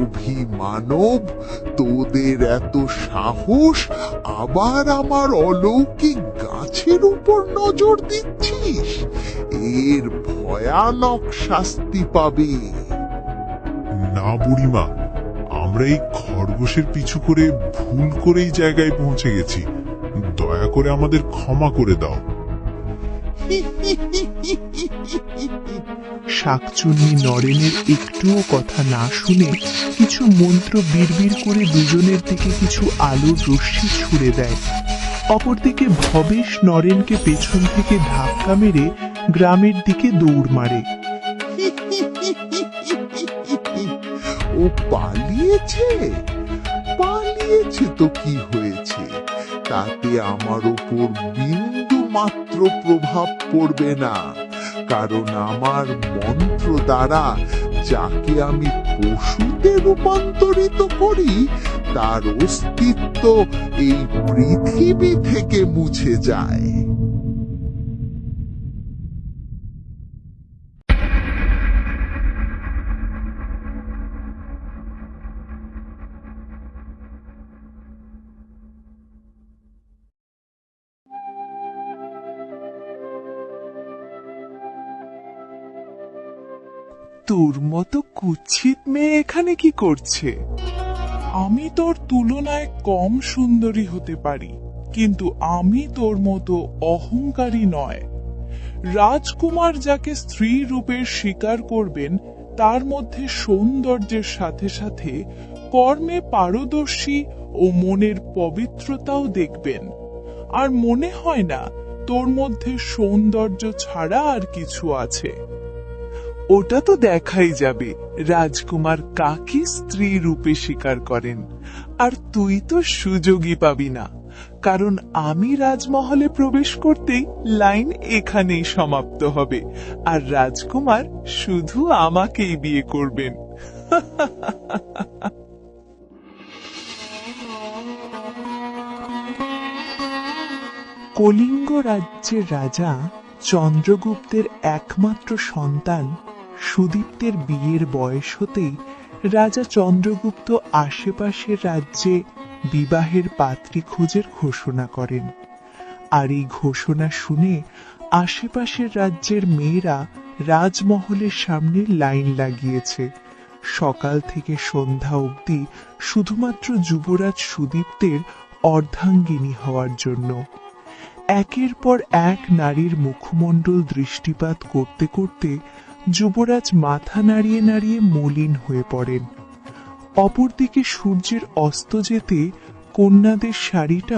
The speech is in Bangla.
লোভী মানব, তোদের এত সাহস, আবার আমার অলৌকিক গাছের উপর নজর দিচ্ছিস? এর ভয়ানক শাস্তি পাবে। না বুড়িমা, আমরা এই খরগোশের পিছু করে ভুল করে এই জায়গায় পৌঁছে গেছি। দয়া করে আমাদের ক্ষমা করে দাও। শাকচুন্নি নরেনের একটুও কথা না শুনে কিছু মন্ত্র বিড়বিড় করে দুজনের দিকে কিছু আলোর রশ্মি ছুড়ে দেয়। অপরদিকে ভবেশ নরেনকে পেছন থেকে ধাক্কা মেরে গ্রামের দিকে দৌড় মারে। ও পালিয়েছে? পালিয়েছে তো কি হয়েছে? তাতে আমার উপর বিন্দু মাত্র প্রভাব পড়বে না, কারণ আমার মন্ত্র দ্বারা যাকে আমি পশুতে রূপান্তরিত করি তার অস্তিত্ব এই পৃথিবী থেকে মুছে যায়। তোর মতো কুৎসিত মেয়ে এখানে কি করছে? আমি তোর তুলনায় কম সুন্দরী হতে পারি, কিন্তু আমি তোর মতো অহংকারী নয়। রাজকুমার যাকে স্ত্রী রূপের স্বীকার করবেন, তার মধ্যে সৌন্দর্যের সাথে সাথে কর্মে পারদর্শী ও মনের পবিত্রতাও দেখবেন। আর মনে হয় না তোর মধ্যে সৌন্দর্য ছাড়া আর কিছু আছে। ওটা তো দেখাই যাবে রাজকুমার কাকে স্ত্রী রূপে স্বীকার করেন। আর তুই তো সুযোগই পাবি না, কারণ আমি রাজমহলে প্রবেশ করতেই লাইন এখানেই সমাপ্ত হবে, আর রাজকুমার শুধু আমাকেই বিয়ে করবেন। কলিঙ্গ রাজ্যের রাজা চন্দ্রগুপ্তের একমাত্র সন্তান সুদীপ্তের বিয়ের বয়স হতেই রাজা চন্দ্রগুপ্ত আশেপাশের রাজ্যে বিবাহের পাত্রী খোঁজের ঘোষণা করেন। আর এই ঘোষণা শুনে আশেপাশের রাজ্যের মেয়েরা রাজমহলের সামনে লাইন লাগিয়েছে, সকাল থেকে সন্ধ্যা অবধি শুধুমাত্র যুবরাজ সুদীপ্তের অর্ধাঙ্গিনী হওয়ার জন্য। একের পর এক নারীর মুখমণ্ডল দৃষ্টিপাত করতে করতে যুবরাজ মাথা নাড়িয়ে নাড়িয়ে মলিন হয়ে পড়েন। অপরদিকে সূর্যের অস্ত যেতে কন্যাদের শাড়িটা